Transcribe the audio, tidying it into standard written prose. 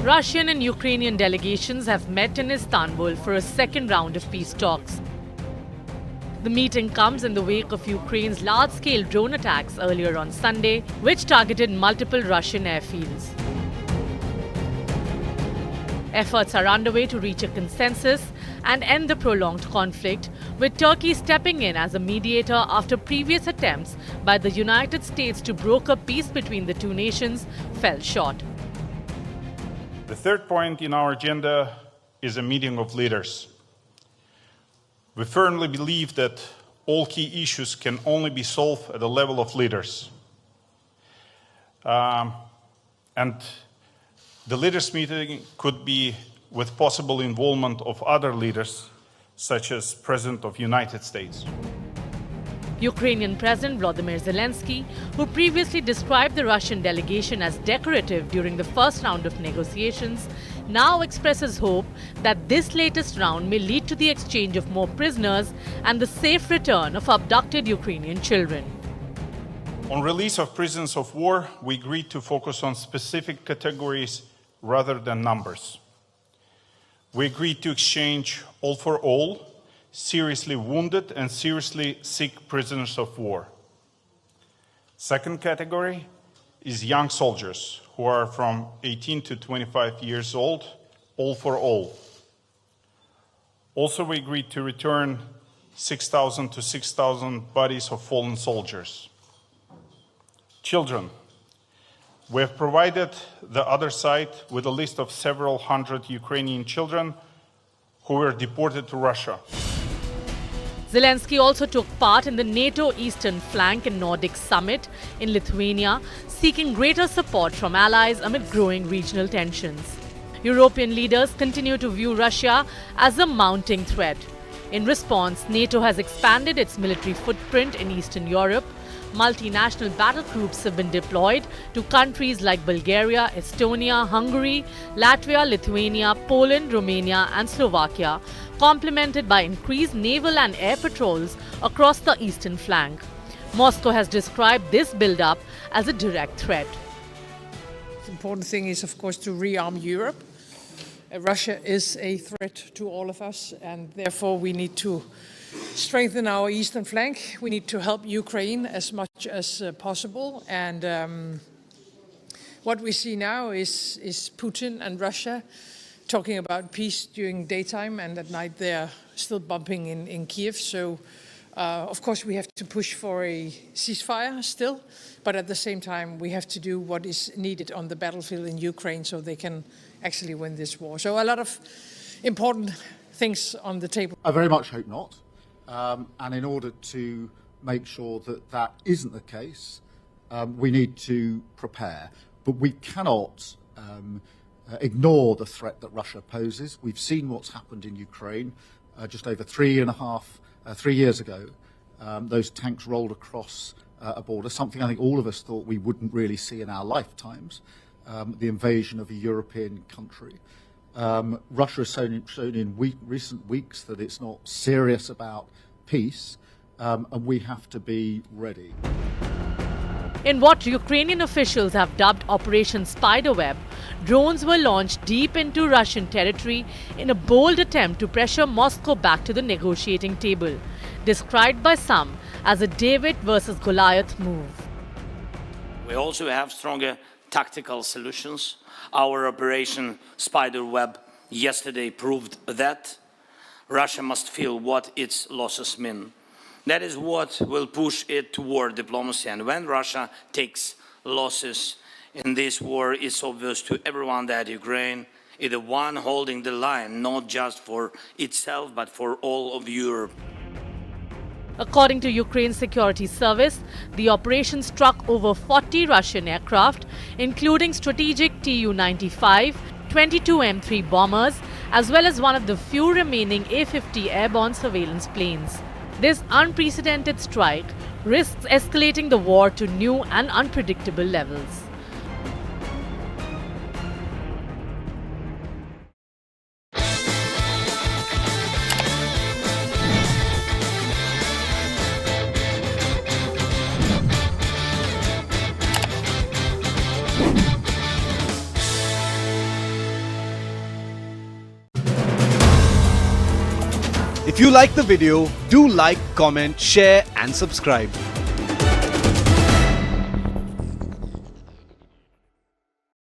Russian and Ukrainian delegations have met in Istanbul for a second round of peace talks. The meeting comes in the wake of Ukraine's large-scale drone attacks earlier on Sunday, which targeted multiple Russian airfields. Efforts are underway to reach a consensus and end the prolonged conflict, with Turkey stepping in as a mediator after previous attempts by the United States to broker peace between the two nations fell short. The third point in our agenda is a meeting of leaders. We firmly believe that all key issues can only be solved at the level of leaders. And the leaders' meeting could be with possible involvement of other leaders, such as President of the United States. Ukrainian President Volodymyr Zelensky, who previously described the Russian delegation as decorative during the first round of negotiations, now expresses hope that this latest round may lead to the exchange of more prisoners and the safe return of abducted Ukrainian children. On release of prisoners of war, we agreed to focus on specific categories rather than numbers. We agreed to exchange all for all, seriously wounded and seriously sick prisoners of war. Second category is young soldiers who are from 18 to 25 years old, all for all. Also, we agreed to return 6,000 to 6,000 bodies of fallen soldiers. Children. We have provided the other side with a list of several hundred Ukrainian children who were deported to Russia. Zelensky also took part in the NATO Eastern Flank and Nordic Summit in Lithuania, seeking greater support from allies amid growing regional tensions. European leaders continue to view Russia as a mounting threat. In response, NATO has expanded its military footprint in Eastern Europe. Multinational battle groups have been deployed to countries like Bulgaria, Estonia, Hungary, Latvia, Lithuania, Poland, Romania and Slovakia, complemented by increased naval and air patrols across the eastern flank. Moscow has described this build-up as a direct threat. The important thing is, of course, to rearm Europe. Russia is a threat to all of us, and therefore we need to strengthen our eastern flank. We need to help Ukraine as much as possible. And what we see now is Putin and Russia talking about peace during daytime, and at night they're still bumping in Kiev. So, of course, we have to push for a ceasefire still, but at the same time, we have to do what is needed on the battlefield in Ukraine so they can actually win this war. So a lot of important things on the table. I very much hope not. And in order to make sure that that isn't the case, we need to prepare. But we cannot ignore the threat that Russia poses. We've seen what's happened in Ukraine just over 3 years ago. Those tanks rolled across a border, something I think all of us thought we wouldn't really see in our lifetimes, the invasion of a European country. Russia has shown in recent weeks that it's not serious about peace, and we have to be ready. In what Ukrainian officials have dubbed Operation Spiderweb, drones were launched deep into Russian territory in a bold attempt to pressure Moscow back to the negotiating table, described by some as a David versus Goliath move. We also have stronger tactical solutions. Our Operation Spiderweb yesterday proved that Russia must feel what its losses mean. That is what will push it toward diplomacy. And when Russia takes losses in this war, it's obvious to everyone that Ukraine is the one holding the line, not just for itself, but for all of Europe. According to Ukraine's security service, the operation struck over 40 Russian aircraft, including strategic Tu-95, 22 M3 bombers, as well as one of the few remaining A-50 airborne surveillance planes. This unprecedented strike risks escalating the war to new and unpredictable levels. If you like the video, do like, comment, share and subscribe.